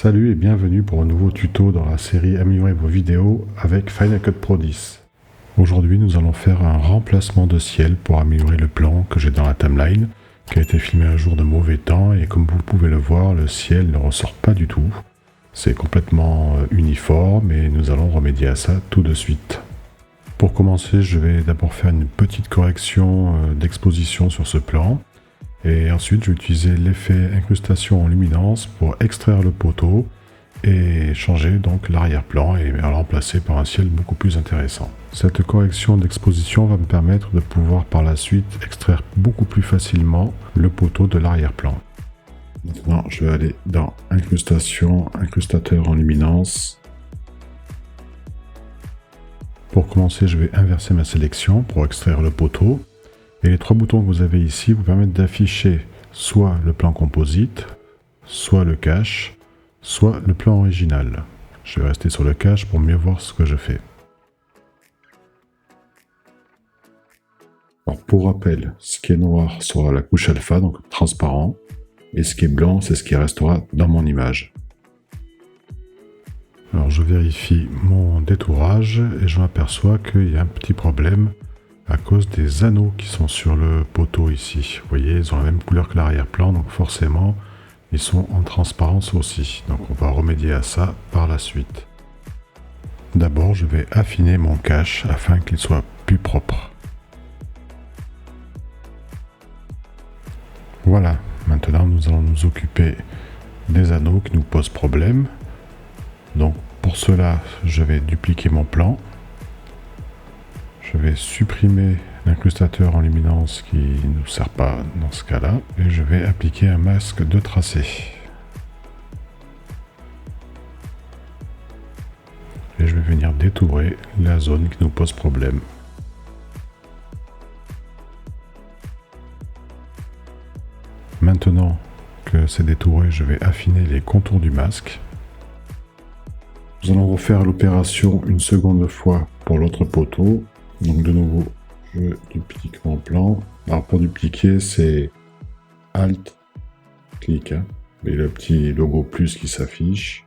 Salut et bienvenue pour un nouveau tuto dans la série Améliorer vos vidéos avec Final Cut Pro 10. Aujourd'hui nous allons faire un remplacement de ciel pour améliorer le plan que j'ai dans la timeline qui a été filmé un jour de mauvais temps et comme vous pouvez le voir le ciel ne ressort pas du tout. C'est complètement uniforme et nous allons remédier à ça tout de suite. Pour commencer je vais d'abord faire une petite correction d'exposition sur ce plan. Et ensuite, je vais utiliser l'effet incrustation en luminance pour extraire le poteau et changer donc l'arrière-plan et le remplacer par un ciel beaucoup plus intéressant. Cette correction d'exposition va me permettre de pouvoir par la suite extraire beaucoup plus facilement le poteau de l'arrière-plan. Maintenant, je vais aller dans incrustation, incrustateur en luminance. Pour commencer, je vais inverser ma sélection pour extraire le poteau. Et les trois boutons que vous avez ici vous permettent d'afficher soit le plan composite, soit le cache, soit le plan original. Je vais rester sur le cache pour mieux voir ce que je fais. Alors pour rappel, ce qui est noir sera la couche alpha, donc transparent, et ce qui est blanc, c'est ce qui restera dans mon image. Alors je vérifie mon détourage et je m'aperçois qu'il y a un petit problème à cause des anneaux qui sont sur le poteau ici. Vous voyez, ils ont la même couleur que l'arrière-plan, donc forcément, ils sont en transparence aussi. Donc on va remédier à ça par la suite. D'abord, je vais affiner mon cache afin qu'il soit plus propre. Voilà, maintenant nous allons nous occuper des anneaux qui nous posent problème. Donc pour cela, je vais dupliquer mon plan. Je vais supprimer l'incrustateur en luminance qui ne nous sert pas dans ce cas-là et je vais appliquer un masque de tracé. Et je vais venir détourer la zone qui nous pose problème. Maintenant que c'est détouré, je vais affiner les contours du masque. Nous allons refaire l'opération une seconde fois pour l'autre poteau. Donc de nouveau, je duplique mon plan. Alors pour dupliquer, c'est Alt, clic, et le petit logo plus qui s'affiche.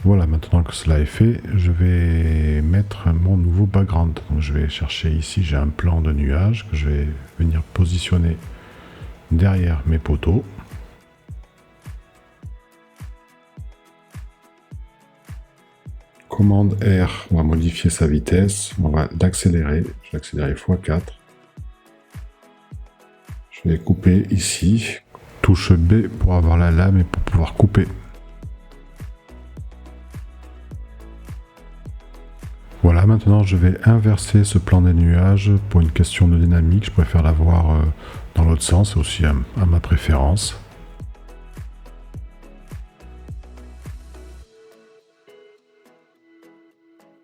Voilà, maintenant que cela est fait, je vais mettre mon nouveau background. Donc je vais chercher ici, j'ai un plan de nuage que je vais venir positionner derrière mes poteaux. Commande R, on va modifier sa vitesse, on va l'accélérer, je vais accélérer x4. Je vais couper ici, touche B pour avoir la lame et pour pouvoir couper. Voilà, maintenant je vais inverser ce plan des nuages pour une question de dynamique, je préfère l'avoir dans l'autre sens, c'est aussi à ma préférence.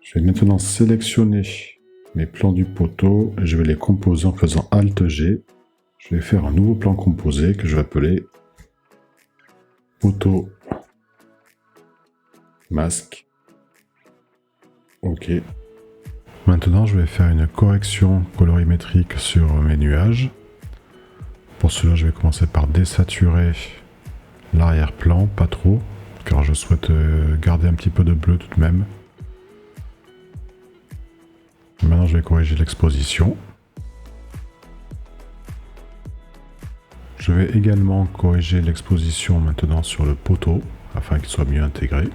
Je vais maintenant sélectionner mes plans du poteau et je vais les composer en faisant Alt G. Je vais faire un nouveau plan composé que je vais appeler poteau masque. Ok. Maintenant, je vais faire une correction colorimétrique sur mes nuages. Pour cela, je vais commencer par désaturer l'arrière-plan, pas trop, car je souhaite garder un petit peu de bleu tout de même. Maintenant, je vais corriger l'exposition. Je vais également corriger l'exposition maintenant sur le poteau, afin qu'il soit mieux intégré.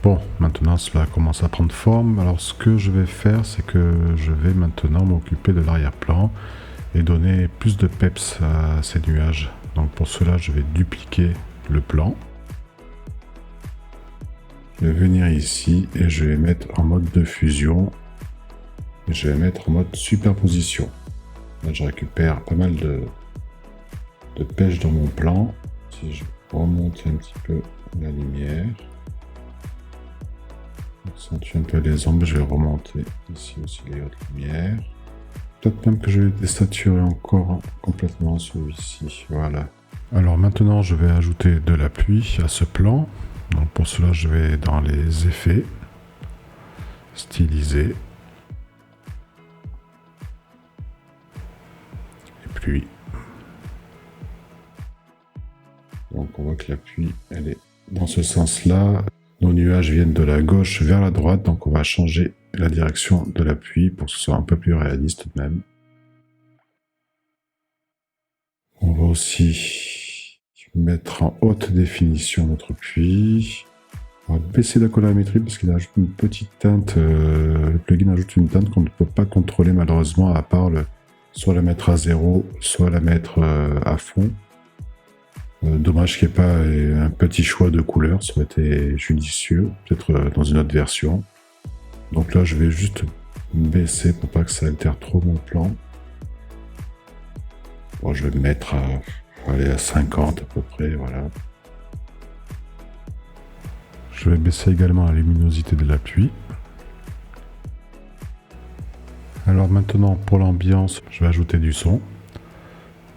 Bon, maintenant cela commence à prendre forme. Alors ce que je vais faire, c'est que je vais maintenant m'occuper de l'arrière-plan et donner plus de peps à ces nuages. Donc pour cela, je vais dupliquer le plan. Je vais venir ici et je vais mettre en mode de fusion. Et je vais mettre en mode superposition. Là, je récupère pas mal de pêche dans mon plan. Si je remonte un petit peu la lumière, accentue un peu les ombres, je vais remonter ici aussi les hautes lumières. Peut-être même que je vais désaturer encore complètement celui-ci. Voilà. Alors maintenant, je vais ajouter de la pluie à ce plan. Donc pour cela, je vais dans les effets, styliser, et pluie. Donc on voit que la pluie, elle est dans ce sens-là. Nos nuages viennent de la gauche vers la droite, donc on va changer la direction de la pluie pour que ce soit un peu plus réaliste tout de même. On va aussi mettre en haute définition notre pluie. On va baisser la colorimétrie parce qu'il ajoute une petite teinte. Le plugin ajoute une teinte qu'on ne peut pas contrôler malheureusement, à part soit la mettre à 0, soit la mettre à fond. Dommage qu'il n'y ait pas un petit choix de couleurs, ça aurait été judicieux, peut-être dans une autre version. Donc là, je vais juste baisser pour pas que ça altère trop mon plan. Bon, je vais me mettre à 50 à peu près, voilà. Je vais baisser également la luminosité de la pluie. Alors maintenant, pour l'ambiance, je vais ajouter du son.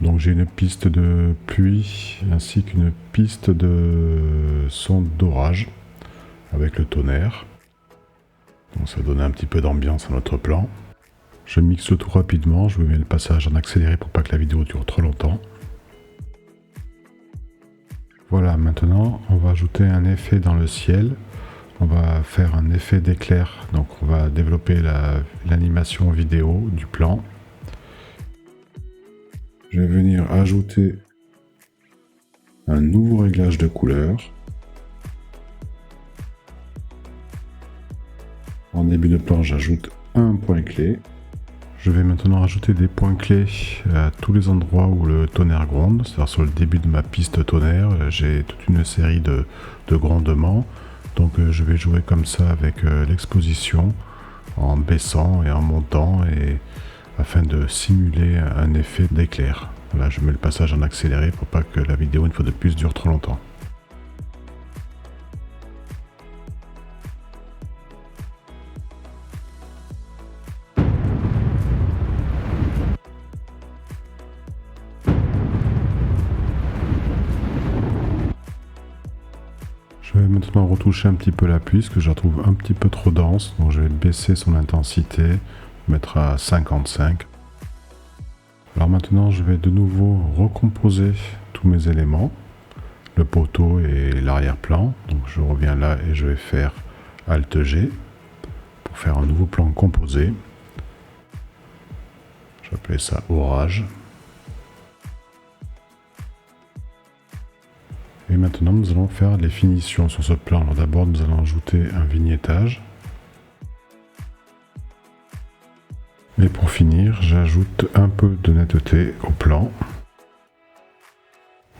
Donc j'ai une piste de pluie ainsi qu'une piste de son d'orage avec le tonnerre. Donc ça va donner un petit peu d'ambiance à notre plan. Je mixe le tout rapidement, je mets le passage en accéléré pour pas que la vidéo dure trop longtemps. Voilà, maintenant on va ajouter un effet dans le ciel. On va faire un effet d'éclair, donc on va développer l'animation vidéo du plan. Je vais venir ajouter un nouveau réglage de couleur. En début de plan, j'ajoute un point clé. Je vais maintenant ajouter des points clés à tous les endroits où le tonnerre gronde. C'est-à-dire sur le début de ma piste tonnerre, j'ai toute une série de grondements. Donc je vais jouer comme ça avec l'exposition, en baissant et en montant, afin de simuler un effet d'éclair. Là, je mets le passage en accéléré pour pas que la vidéo, une fois de plus, dure trop longtemps. Je vais maintenant retoucher un petit peu la pluie, parce que je la trouve un petit peu trop dense. Donc je vais baisser son intensité, mettre à 55. Alors maintenant, je vais de nouveau recomposer tous mes éléments, le poteau et l'arrière-plan. Donc je reviens là et je vais faire Alt G pour faire un nouveau plan composé. Je vais appeler ça orage. Et maintenant, nous allons faire les finitions sur ce plan. Alors d'abord, nous allons ajouter un vignettage. Et pour finir, j'ajoute un peu de netteté au plan.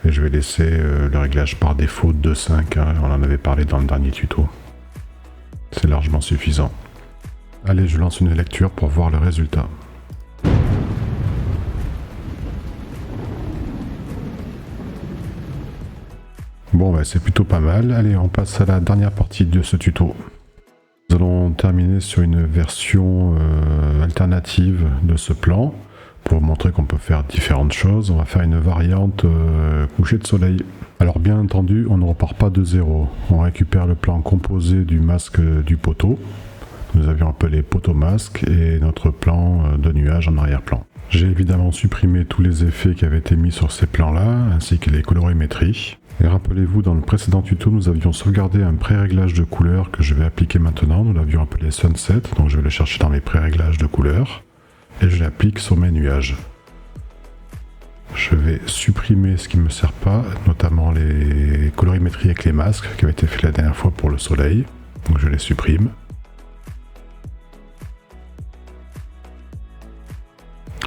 Et je vais laisser le réglage par défaut de 2.5, hein, on en avait parlé dans le dernier tuto. C'est largement suffisant. Allez, je lance une lecture pour voir le résultat. Bon, bah, c'est plutôt pas mal. Allez, on passe à la dernière partie de ce tuto. Nous allons terminer sur une version alternative de ce plan pour vous montrer qu'on peut faire différentes choses. On va faire une variante coucher de soleil. Alors bien entendu, on ne repart pas de zéro. On récupère le plan composé du masque du poteau. Nous avions appelé poteau masque et notre plan de nuage en arrière-plan. J'ai évidemment supprimé tous les effets qui avaient été mis sur ces plans-là, ainsi que les colorimétries. Et rappelez-vous, dans le précédent tuto, nous avions sauvegardé un pré-réglage de couleur que je vais appliquer maintenant. Nous l'avions appelé Sunset, donc je vais le chercher dans mes pré-réglages de couleur. Et je l'applique sur mes nuages. Je vais supprimer ce qui ne me sert pas, notamment les colorimétries avec les masques qui avaient été fait la dernière fois pour le soleil. Donc je les supprime.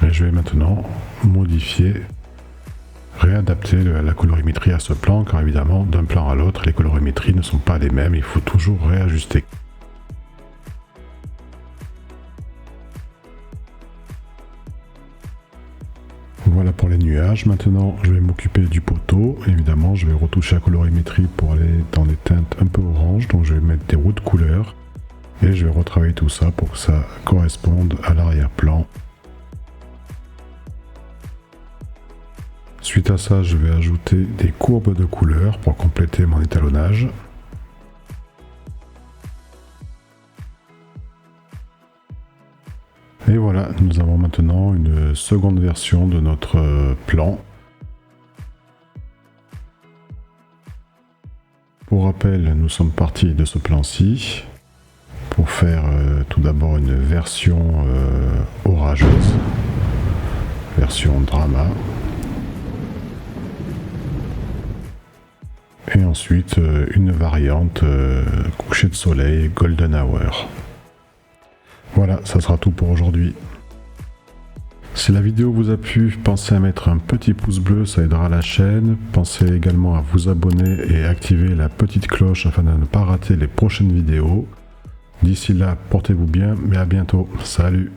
Et je vais maintenant modifier, réadapter la colorimétrie à ce plan, car évidemment, d'un plan à l'autre, les colorimétries ne sont pas les mêmes, il faut toujours réajuster. Voilà pour les nuages. Maintenant, je vais m'occuper du poteau. Évidemment, je vais retoucher la colorimétrie pour aller dans des teintes un peu orange, donc je vais mettre des roux de couleur, et je vais retravailler tout ça pour que ça corresponde à l'arrière-plan. Suite à ça, je vais ajouter des courbes de couleurs pour compléter mon étalonnage. Et voilà, nous avons maintenant une seconde version de notre plan. Pour rappel, nous sommes partis de ce plan-ci pour faire tout d'abord une version orageuse, version drama. Et ensuite une variante coucher de soleil, golden hour. Voilà, ça sera tout pour aujourd'hui. Si la vidéo vous a plu, pensez à mettre un petit pouce bleu, ça aidera la chaîne. Pensez également à vous abonner et activer la petite cloche afin de ne pas rater les prochaines vidéos. D'ici là, portez-vous bien, mais à bientôt. Salut!